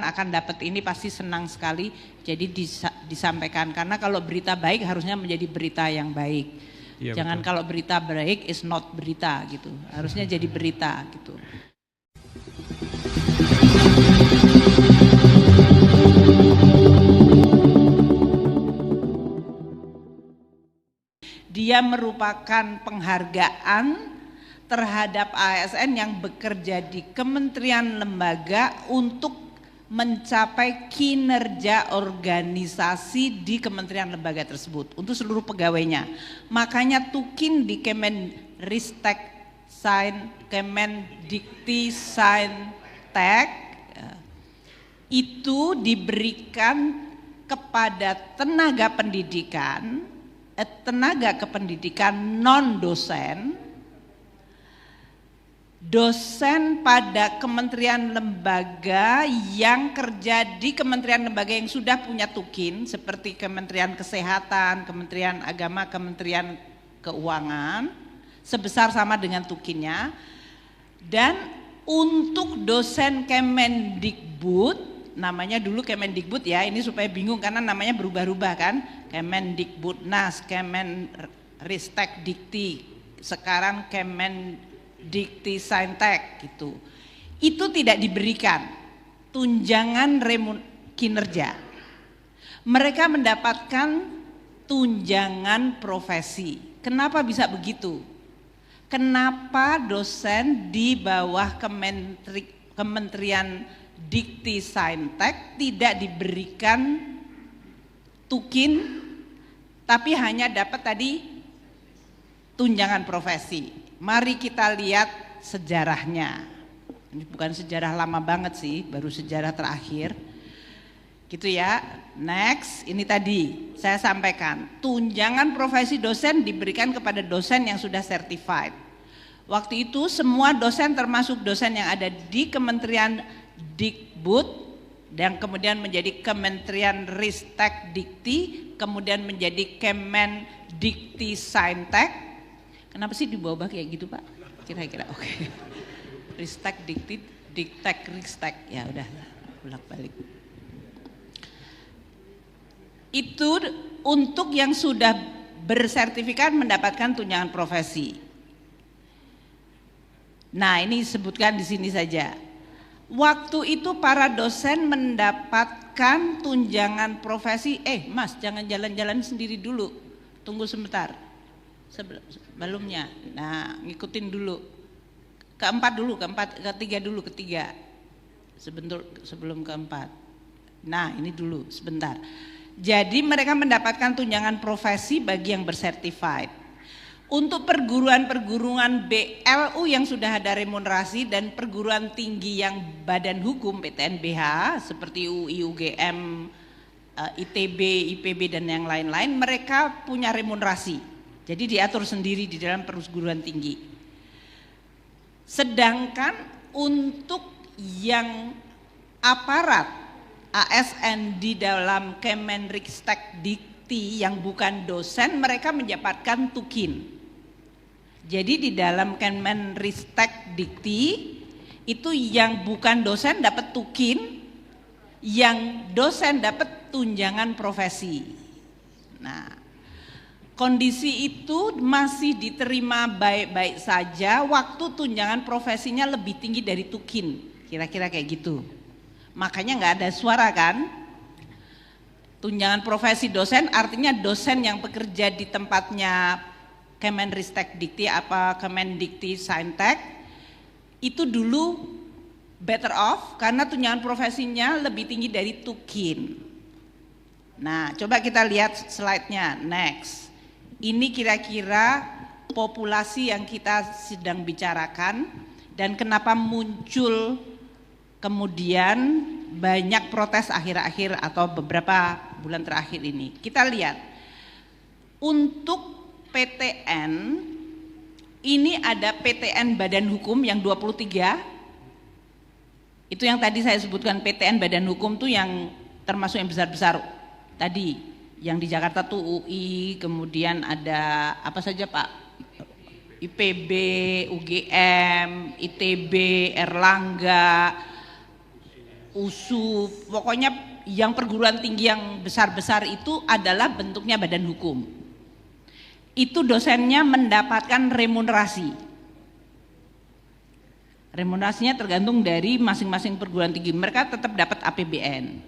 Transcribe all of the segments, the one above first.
akan dapat ini pasti senang sekali, jadi disampaikan, karena kalau berita baik harusnya menjadi berita yang baik. Ya, jangan betul. Kalau berita baik is not berita gitu, harusnya jadi berita gitu. Dia merupakan penghargaan terhadap ASN yang bekerja di kementerian lembaga untuk mencapai kinerja organisasi di kementerian lembaga tersebut untuk seluruh pegawainya. Makanya Tukin di Kemenristek Kemendikti Saintek itu diberikan kepada tenaga kependidikan non-dosen, dosen pada kementerian lembaga yang kerja di kementerian lembaga yang sudah punya Tukin seperti Kementerian Kesehatan, Kementerian Agama, Kementerian Keuangan sebesar sama dengan Tukinnya. Dan untuk dosen Kemendikbud, namanya dulu Kemendikbud ya, ini supaya bingung karena namanya berubah-ubah kan, Kemendikbudnas, Kemenristek Dikti, sekarang Kemendikti Saintek gitu. Itu tidak diberikan tunjangan kinerja. Mereka mendapatkan tunjangan profesi. Kenapa bisa begitu? Kenapa dosen di bawah Kementerian Dikti Saintek tidak diberikan Tukin tapi hanya dapat tadi tunjangan profesi? Mari kita lihat sejarahnya. Ini bukan sejarah lama banget sih, baru sejarah terakhir. Gitu ya. Next, ini tadi saya sampaikan, tunjangan profesi dosen diberikan kepada dosen yang sudah certified. Waktu itu semua dosen termasuk dosen yang ada di Kementerian Dikbud dan kemudian menjadi Kementerian Ristek Dikti, kemudian menjadi Kemendikti Saintek. Kenapa sih dibawa kayak gitu Pak? Kira-kira oke. Ristek Dikti, Diktek, Ristek. Ya udah, bolak-balik. Itu untuk yang sudah bersertifikat mendapatkan tunjangan profesi. Nah, ini disebutkan di sini saja. Waktu itu para dosen mendapatkan tunjangan profesi. Mas, jangan jalan-jalan sendiri dulu. Tunggu sebentar. Sebelumnya. Nah, ngikutin dulu. Ketiga dulu. Sebelum keempat. Nah, ini dulu sebentar. Jadi mereka mendapatkan tunjangan profesi bagi yang bersertified. Untuk perguruan-perguruan BLU yang sudah ada remunerasi dan perguruan tinggi yang badan hukum PTNBH seperti UI, UGM, ITB, IPB dan yang lain-lain, mereka punya remunerasi. Jadi diatur sendiri di dalam perguruan tinggi. Sedangkan untuk yang aparat ASN di dalam Kemenristek Dikti yang bukan dosen, mereka mendapatkan Tukin. Jadi di dalam Kemenristek Dikti itu yang bukan dosen dapat Tukin, yang dosen dapat tunjangan profesi. Nah, kondisi itu masih diterima baik-baik saja waktu tunjangan profesinya lebih tinggi dari Tukin, kira-kira kayak gitu. Makanya nggak ada suara kan? Tunjangan profesi dosen artinya dosen yang bekerja di tempatnya Kemenristek Dikti apa Kemendikti Saintek itu dulu better off karena tunjangan profesinya lebih tinggi dari Tukin. Nah, coba kita lihat slide-nya. Next. Ini kira-kira populasi yang kita sedang bicarakan dan kenapa muncul kemudian banyak protes akhir-akhir atau beberapa bulan terakhir ini. Kita lihat untuk PTN ini ada PTN Badan Hukum yang 23. Itu yang tadi saya sebutkan PTN Badan Hukum tuh yang termasuk yang besar-besar tadi. Yang di Jakarta tuh UI, kemudian ada apa saja Pak? IPB, UGM, ITB, Erlangga, USU, pokoknya yang perguruan tinggi yang besar-besar itu adalah bentuknya badan hukum. Itu dosennya mendapatkan remunerasi. Remunerasinya tergantung dari masing-masing perguruan tinggi, mereka tetap dapat APBN.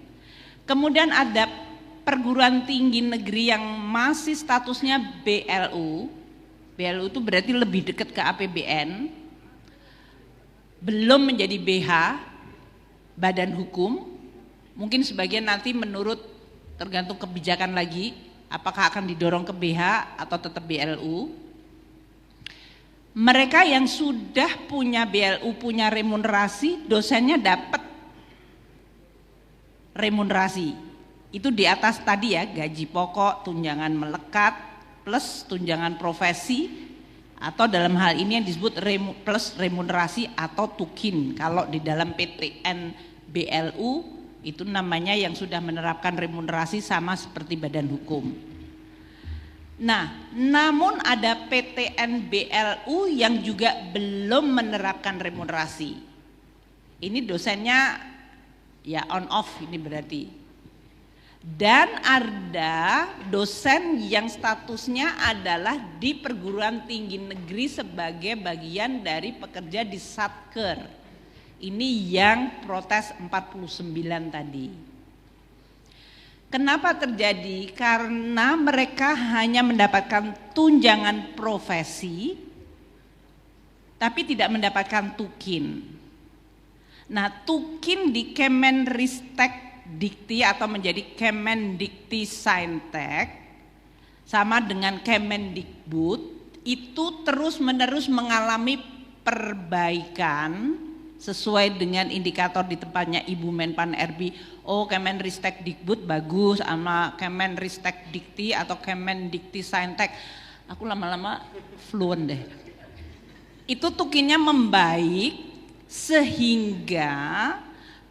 Kemudian ada perguruan tinggi negeri yang masih statusnya BLU. BLU itu berarti lebih dekat ke APBN, belum menjadi BH, badan hukum. Mungkin sebagian nanti menurut tergantung kebijakan lagi, apakah akan didorong ke BH atau tetap BLU. Mereka yang sudah punya BLU, punya remunerasi, dosennya dapat remunerasi. Itu di atas tadi ya, gaji pokok, tunjangan melekat, plus tunjangan profesi, atau dalam hal ini yang disebut plus remunerasi atau tukin. Kalau di dalam PTN BLU itu namanya yang sudah menerapkan remunerasi sama seperti badan hukum. Nah, namun ada PTN BLU yang juga belum menerapkan remunerasi. Ini dosennya ya on off ini berarti. Dan ada dosen yang statusnya adalah di perguruan tinggi negeri sebagai bagian dari pekerja di Satker. Ini yang protes 49 tadi. Kenapa terjadi? Karena mereka hanya mendapatkan tunjangan profesi tapi tidak mendapatkan tukin. Nah, tukin di Kemenristek Dikti atau menjadi Kemendikti Saintek sama dengan Kemendikbud itu terus-menerus mengalami perbaikan sesuai dengan indikator di tempatnya Ibu Menpan RB. Oh, Kemenristek Dikbud bagus, sama Kemenristek Dikti atau Kemendikti Saintek. Aku lama-lama fluent deh. Itu tukinnya membaik sehingga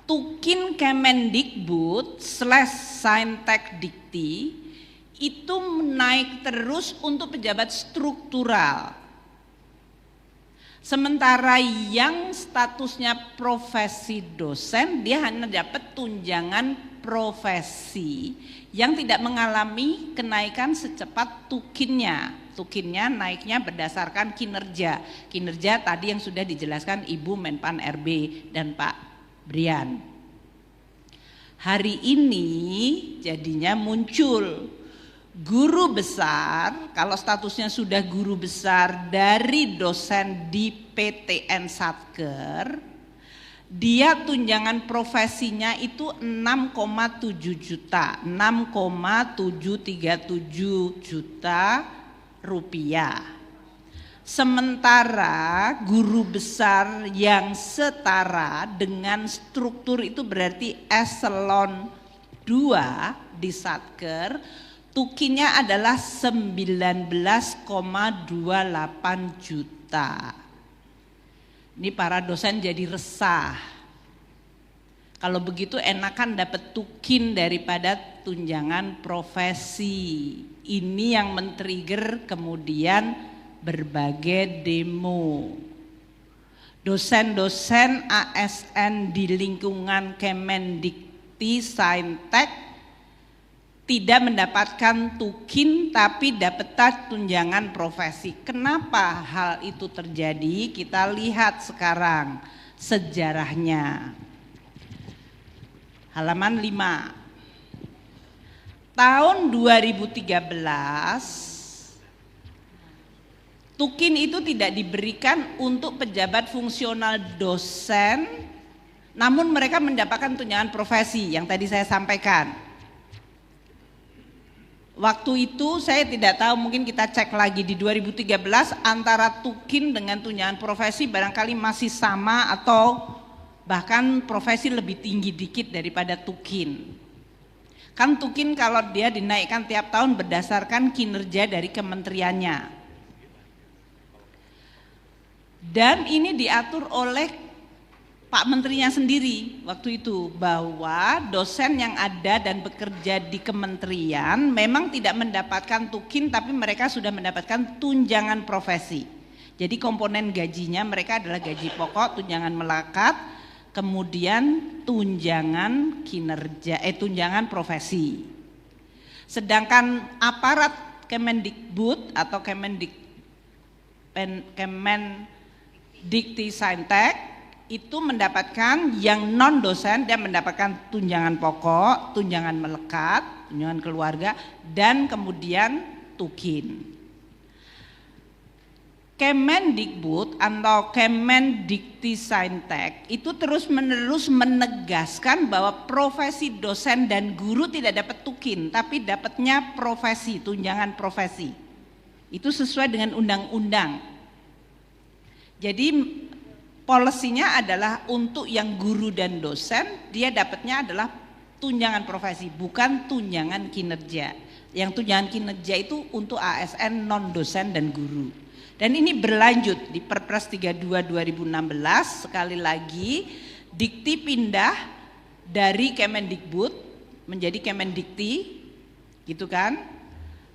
tukin Kemendikbud / Saintek Dikti itu naik terus untuk pejabat struktural. Sementara yang statusnya profesi dosen, dia hanya dapat tunjangan profesi yang tidak mengalami kenaikan secepat tukinnya. Tukinnya naiknya berdasarkan kinerja. Kinerja tadi yang sudah dijelaskan Ibu Menpan RB dan Pak Brian. Hari ini jadinya muncul guru besar, kalau statusnya sudah guru besar dari dosen di PTN Satker, dia tunjangan profesinya itu 6,7 juta, 6,737 juta rupiah. Sementara guru besar yang setara dengan struktur itu berarti eselon 2 di Satker, tukinya adalah 19,28 juta. Ini para dosen jadi resah. Kalau begitu enakan dapat tukin daripada tunjangan profesi. Ini yang men-trigger kemudian berbagai demo. Dosen-dosen ASN di lingkungan Kemendikti Saintek tidak mendapatkan tukin tapi dapat tunjangan profesi. Kenapa hal itu terjadi? Kita lihat sekarang sejarahnya. Halaman 5. Tahun 2013 tukin itu tidak diberikan untuk pejabat fungsional dosen, namun mereka mendapatkan tunjangan profesi yang tadi saya sampaikan. Waktu itu saya tidak tahu, mungkin kita cek lagi di 2013 antara tukin dengan tunjangan profesi barangkali masih sama atau bahkan profesi lebih tinggi dikit daripada tukin. Kan tukin kalau dia dinaikkan tiap tahun berdasarkan kinerja dari kementeriannya. Dan ini diatur oleh Pak Menterinya sendiri waktu itu, bahwa dosen yang ada dan bekerja di kementerian memang tidak mendapatkan tukin tapi mereka sudah mendapatkan tunjangan profesi. Jadi komponen gajinya mereka adalah gaji pokok, tunjangan melekat, kemudian tunjangan kinerja, tunjangan profesi. Sedangkan aparat Kemendikbud atau Kemendikti-Saintek itu mendapatkan, yang non dosen dia mendapatkan tunjangan pokok, tunjangan melekat, tunjangan keluarga, dan kemudian tukin. Kemendikbud atau Kemendikti-Saintek itu terus-menerus menegaskan bahwa profesi dosen dan guru tidak dapat tukin, tapi dapatnya profesi, tunjangan profesi. Itu sesuai dengan undang-undang. Jadi polisinya adalah untuk yang guru dan dosen, dia dapatnya adalah tunjangan profesi, bukan tunjangan kinerja. Yang tunjangan kinerja itu untuk ASN non dosen dan guru. Dan ini berlanjut di Perpres 32 2016, sekali lagi Dikti pindah dari Kemendikbud menjadi Kemendikti, gitu kan?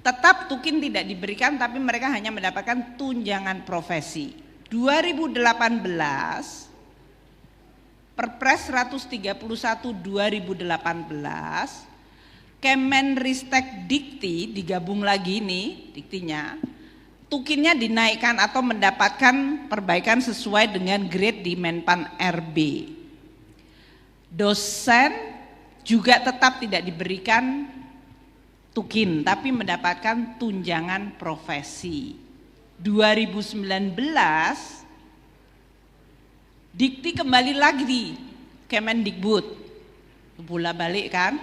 Tetap tukin tidak diberikan, tapi mereka hanya mendapatkan tunjangan profesi. 2018 Perpres 131 2018 Kemenristek Dikti digabung lagi nih diktinya, tukinnya dinaikkan atau mendapatkan perbaikan sesuai dengan grade di Menpan RB. Dosen juga tetap tidak diberikan tukin, tapi mendapatkan tunjangan profesi. 2019 Dikti kembali lagi di Kemendikbud, bolak balik kan.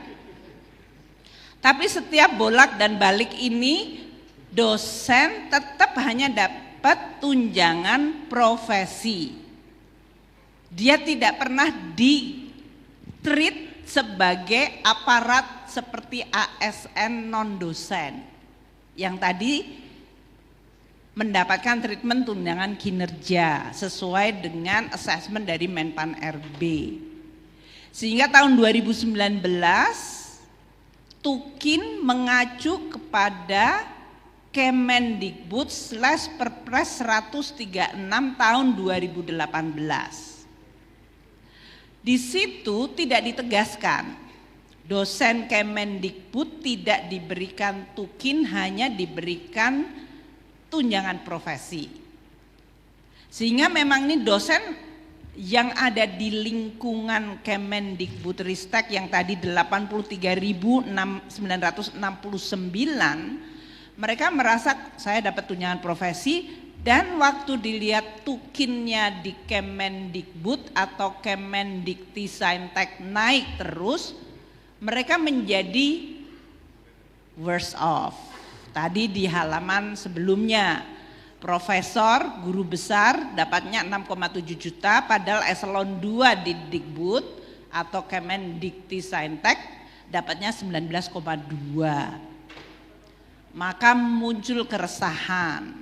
Tapi setiap bolak dan balik ini dosen tetap hanya dapat tunjangan profesi. Dia tidak pernah di-treat sebagai aparat seperti ASN non dosen yang tadi mendapatkan treatment tunjangan kinerja sesuai dengan assessment dari Menpan RB. Sehingga tahun 2019 tukin mengacu kepada Kemendikbud / Perpres 136 tahun 2018. Di situ tidak ditegaskan dosen Kemendikbud tidak diberikan tukin, hanya diberikan tunjangan profesi. Sehingga memang ini dosen yang ada di lingkungan Kemendikbudristek yang tadi 83.969, mereka merasa saya dapat tunjangan profesi, dan waktu dilihat tukinnya di Kemendikbud atau Kemendikti-Saintek naik terus, mereka menjadi worse off. Tadi di halaman sebelumnya, profesor, guru besar dapatnya 6,7 juta, padahal eselon 2 di Dikbud atau Kemendikti-Saintek dapatnya 19,2. Maka muncul keresahan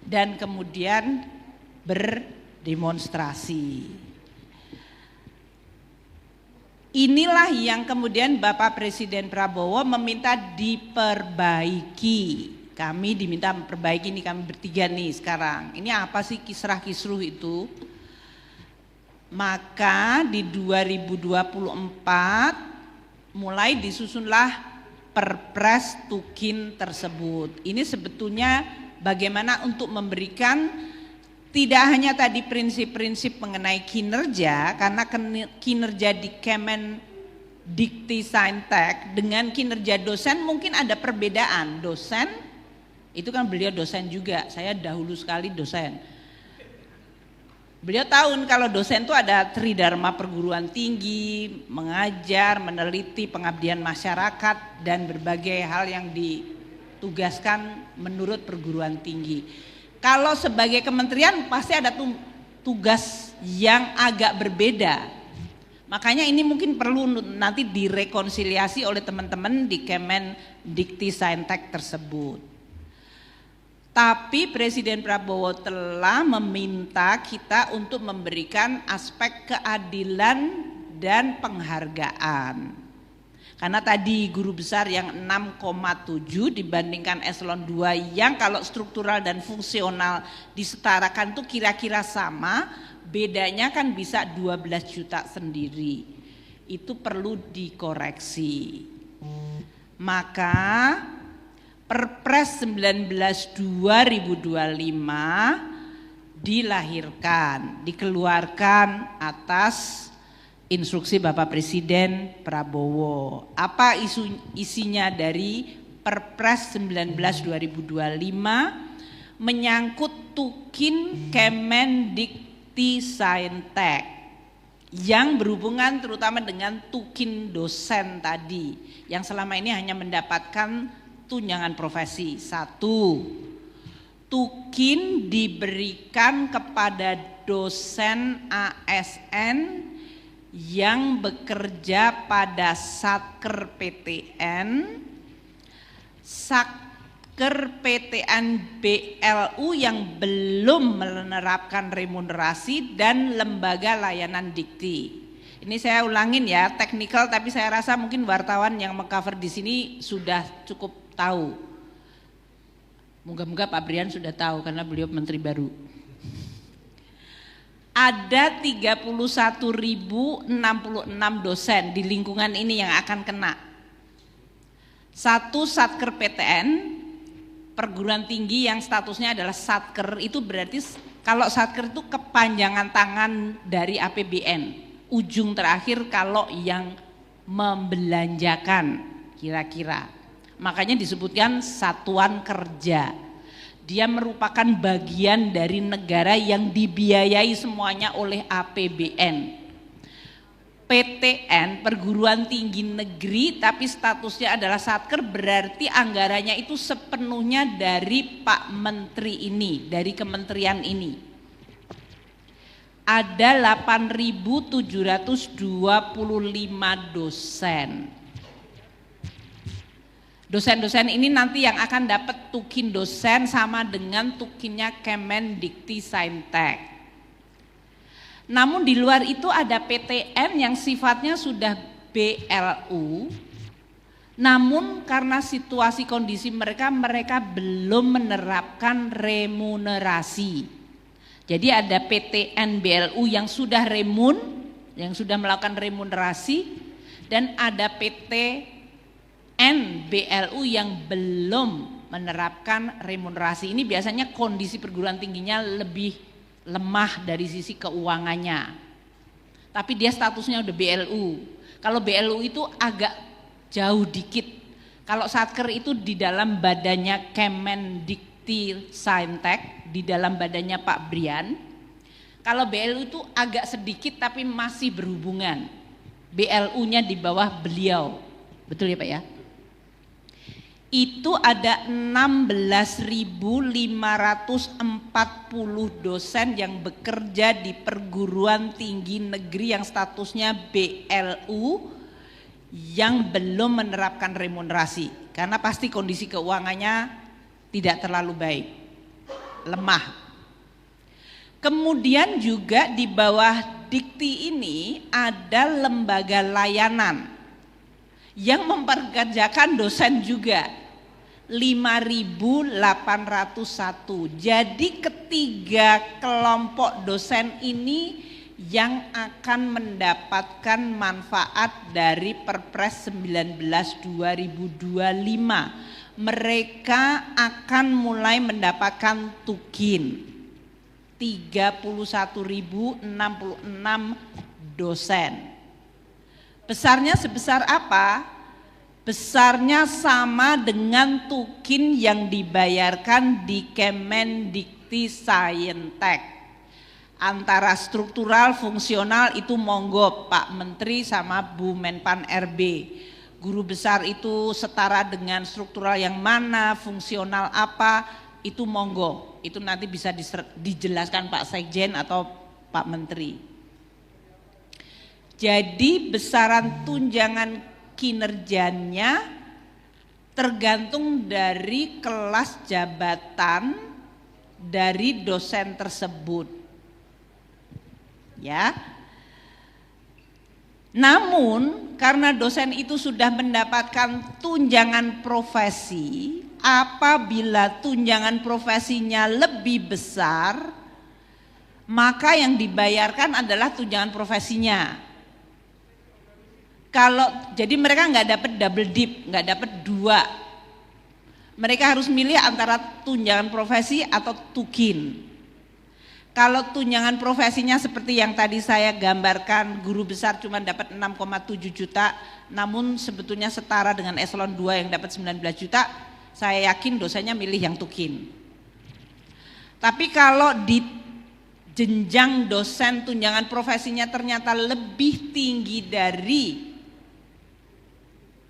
dan kemudian berdemonstrasi. Inilah yang kemudian Bapak Presiden Prabowo meminta diperbaiki. Kami diminta memperbaiki, ini kami bertiga nih sekarang. Ini apa sih kisrah-kisruh itu? Maka di 2024 mulai disusunlah Perpres Tukin tersebut. Ini sebetulnya bagaimana untuk memberikan tidak hanya tadi prinsip-prinsip mengenai kinerja, karena kinerja di Kemendikti-Saintek dengan kinerja dosen mungkin ada perbedaan. Dosen itu kan beliau dosen juga, saya dahulu sekali dosen. Beliau tahu kalau dosen itu ada tridharma perguruan tinggi, mengajar, meneliti, pengabdian masyarakat, dan berbagai hal yang ditugaskan menurut perguruan tinggi. Kalau sebagai kementerian pasti ada tugas yang agak berbeda. Makanya ini mungkin perlu nanti direkonsiliasi oleh teman-teman di Kemendikti-Saintek tersebut. Tapi Presiden Prabowo telah meminta kita untuk memberikan aspek keadilan dan penghargaan. Karena tadi guru besar yang 6,7 dibandingkan eselon 2 yang kalau struktural dan fungsional disetarakan tuh kira-kira sama, bedanya kan bisa 12 juta sendiri. Itu perlu dikoreksi. Maka Perpres 19 2025 dilahirkan, dikeluarkan atas instruksi Bapak Presiden Prabowo. Apa isinya dari Perpres 19 2025? Menyangkut Tukin Kemendikti Saintek yang berhubungan terutama dengan Tukin dosen tadi yang selama ini hanya mendapatkan tunjangan profesi. 1. Tukin diberikan kepada dosen ASN yang bekerja pada Satker PTN, Satker PTN BLU yang belum menerapkan remunerasi dan lembaga layanan dikti. Ini saya ulangin ya, teknikal, tapi saya rasa mungkin wartawan yang mengcover di sini sudah cukup tahu. Moga-moga Pak Brian sudah tahu karena beliau menteri baru. Ada 31.066 dosen di lingkungan ini yang akan kena. 1 Satker PTN, perguruan tinggi yang statusnya adalah Satker, itu berarti kalau Satker itu kepanjangan tangan dari APBN. Ujung terakhir kalau yang membelanjakan kira-kira. Makanya disebutkan satuan kerja. Dia merupakan bagian dari negara yang dibiayai semuanya oleh APBN. PTN, perguruan tinggi negeri, tapi statusnya adalah Satker, berarti anggarannya itu sepenuhnya dari Pak Menteri ini, dari kementerian ini. Ada 8.725 dosen. Dosen-dosen ini nanti yang akan dapat tukin dosen sama dengan tukinnya Kemendikti Saintek. Namun di luar itu ada PTN yang sifatnya sudah BLU, namun karena situasi kondisi mereka belum menerapkan remunerasi. Jadi ada PTN BLU yang sudah yang sudah melakukan remunerasi, dan ada PTN BLU yang belum menerapkan remunerasi. Ini biasanya kondisi perguruan tingginya lebih lemah dari sisi keuangannya, tapi dia statusnya udah BLU. Kalau BLU itu agak jauh dikit. Kalau Satker itu di dalam badannya Kemendikti Saintek, di dalam badannya Pak Brian. Kalau BLU itu agak sedikit tapi masih berhubungan. BLU-nya di bawah beliau, betul ya Pak ya? Itu ada 16.540 dosen yang bekerja di perguruan tinggi negeri yang statusnya BLU yang belum menerapkan remunerasi, karena pasti kondisi keuangannya tidak terlalu baik, lemah. Kemudian juga di bawah Dikti ini ada lembaga layanan yang memperkerjakan dosen juga 5.801. Jadi ketiga kelompok dosen ini yang akan mendapatkan manfaat dari Perpres 19 2025. Mereka akan mulai mendapatkan tukin 31.066 dosen. Besarnya sebesar apa? Besarnya sama dengan tukin yang dibayarkan di Kemendikti Saintek. Antara struktural fungsional itu monggo Pak Menteri sama Bu Menpan RB. Guru besar itu setara dengan struktural yang mana, fungsional apa, itu monggo. Itu nanti bisa dijelaskan Pak Sekjen atau Pak Menteri. Jadi besaran tunjangan kinerjanya tergantung dari kelas jabatan dari dosen tersebut. Ya. Namun karena dosen itu sudah mendapatkan tunjangan profesi, apabila tunjangan profesinya lebih besar, maka yang dibayarkan adalah tunjangan profesinya. Jadi mereka nggak dapat double dip, nggak dapat dua. Mereka harus milih antara tunjangan profesi atau tukin. Kalau tunjangan profesinya seperti yang tadi saya gambarkan, guru besar cuma dapat 6,7 juta, namun sebetulnya setara dengan eselon 2 yang dapat 19 juta, saya yakin dosennya milih yang tukin. Tapi kalau di jenjang dosen tunjangan profesinya ternyata lebih tinggi dari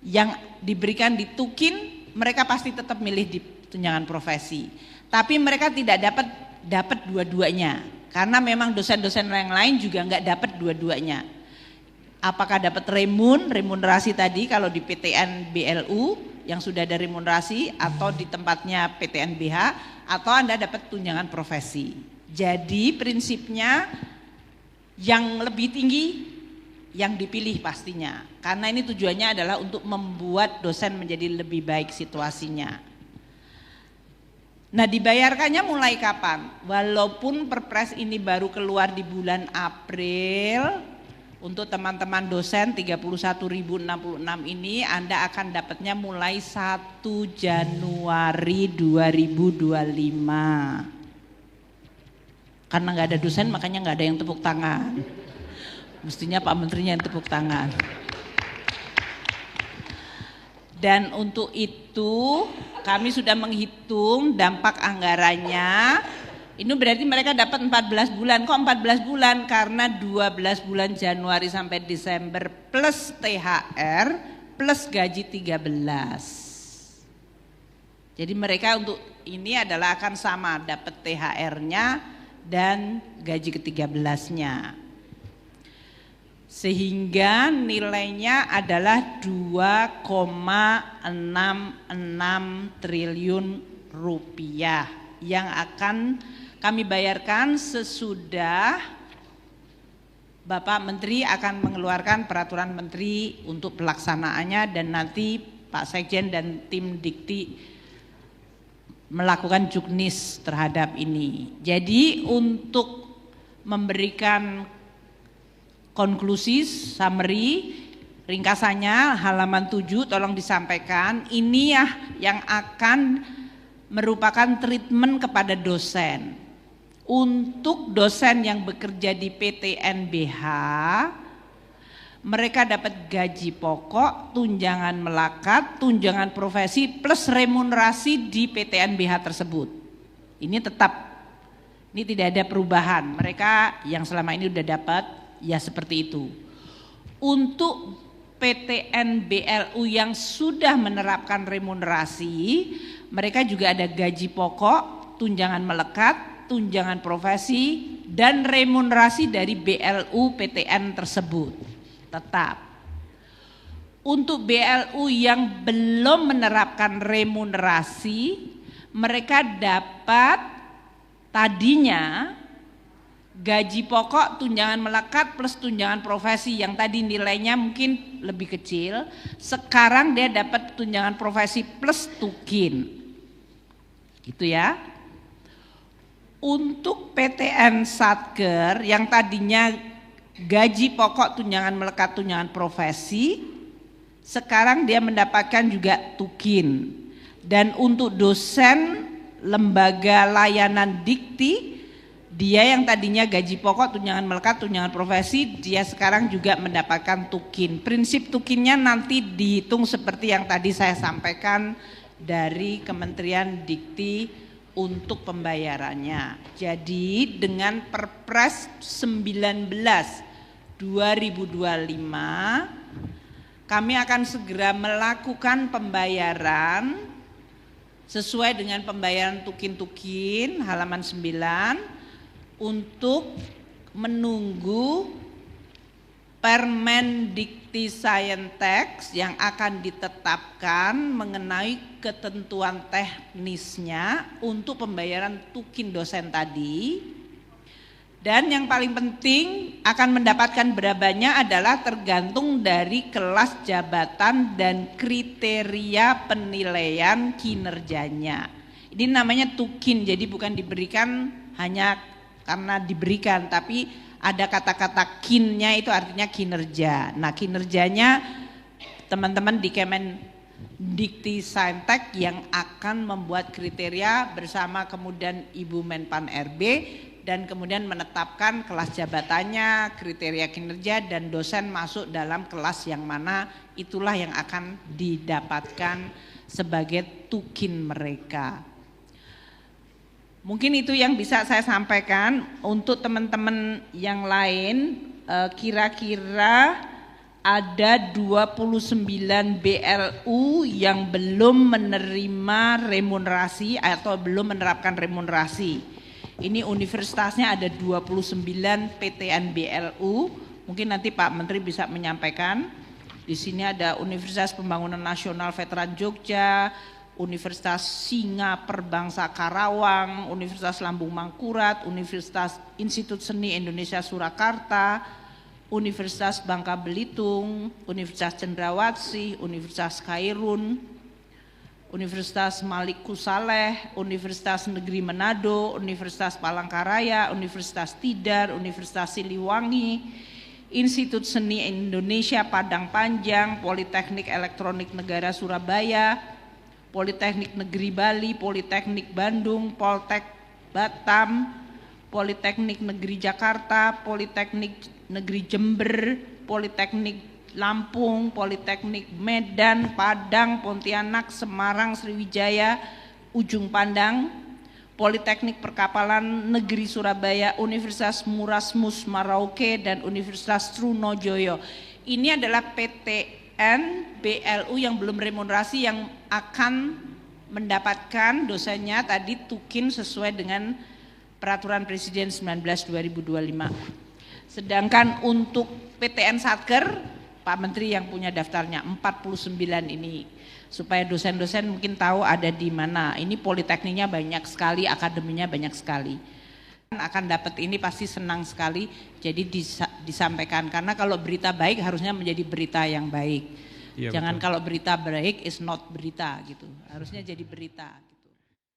yang diberikan di tukin, mereka pasti tetap milih di tunjangan profesi. Tapi mereka tidak dapat dua-duanya, karena memang dosen-dosen yang lain juga nggak dapat dua-duanya. Apakah dapat remunerasi tadi kalau di PTN BLU yang sudah ada remunerasi, atau di tempatnya PTN BH, atau Anda dapat tunjangan profesi. Jadi prinsipnya yang lebih tinggi yang dipilih pastinya, karena ini tujuannya adalah untuk membuat dosen menjadi lebih baik situasinya. Nah, dibayarkannya mulai kapan? Walaupun Perpres ini baru keluar di bulan April, untuk teman-teman dosen 31.066 ini Anda akan dapatnya mulai 1 Januari 2025. Karena nggak ada dosen makanya nggak ada yang tepuk tangan. Mestinya Pak Menterinya yang tepuk tangan. Dan untuk itu kami sudah menghitung dampak anggarannya. Ini berarti mereka dapat 14 bulan. Kok 14 bulan? Karena 12 bulan Januari sampai Desember plus THR plus gaji 13. Jadi mereka untuk ini adalah akan sama, dapat THR-nya dan gaji ke-13-nya. Sehingga nilainya adalah 2,66 triliun rupiah yang akan kami bayarkan sesudah Bapak Menteri akan mengeluarkan peraturan Menteri untuk pelaksanaannya, dan nanti Pak Sekjen dan tim Dikti melakukan juknis terhadap ini. Jadi untuk memberikan konklusi, summary, ringkasannya halaman 7 tolong disampaikan, ini ya yang akan merupakan treatment kepada dosen. Untuk dosen yang bekerja di PTNBH, mereka dapat gaji pokok, tunjangan melekat, tunjangan profesi plus remunerasi di PTNBH tersebut. Ini tetap, ini tidak ada perubahan. Mereka yang selama ini sudah dapat ya seperti itu. Untuk PTN BLU yang sudah menerapkan remunerasi, mereka juga ada gaji pokok, tunjangan melekat, tunjangan profesi, dan remunerasi dari BLU PTN tersebut tetap. Untuk BLU yang belum menerapkan remunerasi, mereka dapat tadinya gaji pokok, tunjangan melekat plus tunjangan profesi yang tadi nilainya mungkin lebih kecil, sekarang dia dapat tunjangan profesi plus tukin. Gitu ya. Untuk PTN Satker yang tadinya gaji pokok, tunjangan melekat, tunjangan profesi, sekarang dia mendapatkan juga tukin. Dan untuk dosen lembaga layanan Dikti, dia yang tadinya gaji pokok, tunjangan melekat, tunjangan profesi, dia sekarang juga mendapatkan tukin. Prinsip tukinnya nanti dihitung seperti yang tadi saya sampaikan dari Kementerian Dikti untuk pembayarannya. Jadi dengan Perpres 19 2025 kami akan segera melakukan pembayaran sesuai dengan pembayaran tukin-tukin halaman 9 untuk menunggu Permendikti-Saintek yang akan ditetapkan mengenai ketentuan teknisnya untuk pembayaran tukin dosen tadi. Dan yang paling penting akan mendapatkan berapanya adalah tergantung dari kelas jabatan dan kriteria penilaian kinerjanya. Ini namanya tukin, jadi bukan diberikan hanya karena diberikan, tapi ada kata-kata kinnya itu artinya kinerja. Nah kinerjanya teman-teman di Kemendikti-Saintek yang akan membuat kriteria bersama kemudian Ibu Menpan RB dan kemudian menetapkan kelas jabatannya, kriteria kinerja dan dosen masuk dalam kelas yang mana itulah yang akan didapatkan sebagai tukin mereka. Mungkin itu yang bisa saya sampaikan. Untuk teman-teman yang lain kira-kira ada 29 BLU yang belum menerima remunerasi atau belum menerapkan remunerasi. Ini universitasnya ada 29 PTN BLU, mungkin nanti Pak Menteri bisa menyampaikan. Di sini ada Universitas Pembangunan Nasional Veteran Jogja, Universitas Singa Perbangsa Karawang, Universitas Lambung Mangkurat, Universitas Institut Seni Indonesia Surakarta, Universitas Bangka Belitung, Universitas Cendrawasih, Universitas Khairun, Universitas Malik Saleh, Universitas Negeri Manado, Universitas Palangkaraya, Universitas Tidar, Universitas Siliwangi, Institut Seni Indonesia Padang Panjang, Politeknik Elektronik Negara Surabaya, Politeknik Negeri Bali, Politeknik Bandung, Poltek Batam, Politeknik Negeri Jakarta, Politeknik Negeri Jember, Politeknik Lampung, Politeknik Medan, Padang, Pontianak, Semarang, Sriwijaya, Ujung Pandang, Politeknik Perkapalan Negeri Surabaya, Universitas Murasmus Merauke dan Universitas Trunojoyo. Ini adalah PTN BLU yang belum remunerasi yang akan mendapatkan dosennya tadi tukin sesuai dengan Peraturan Presiden 19/2025. Sedangkan untuk PTN Satker Pak Menteri yang punya daftarnya 49 ini, supaya dosen-dosen mungkin tahu ada di mana. Ini politekniknya banyak sekali, akademinya banyak sekali. Akan dapat ini pasti senang sekali, jadi disampaikan. Karena kalau berita baik harusnya menjadi berita yang baik. Iya, jangan betul. Kalau berita baik is not berita gitu, harusnya jadi berita.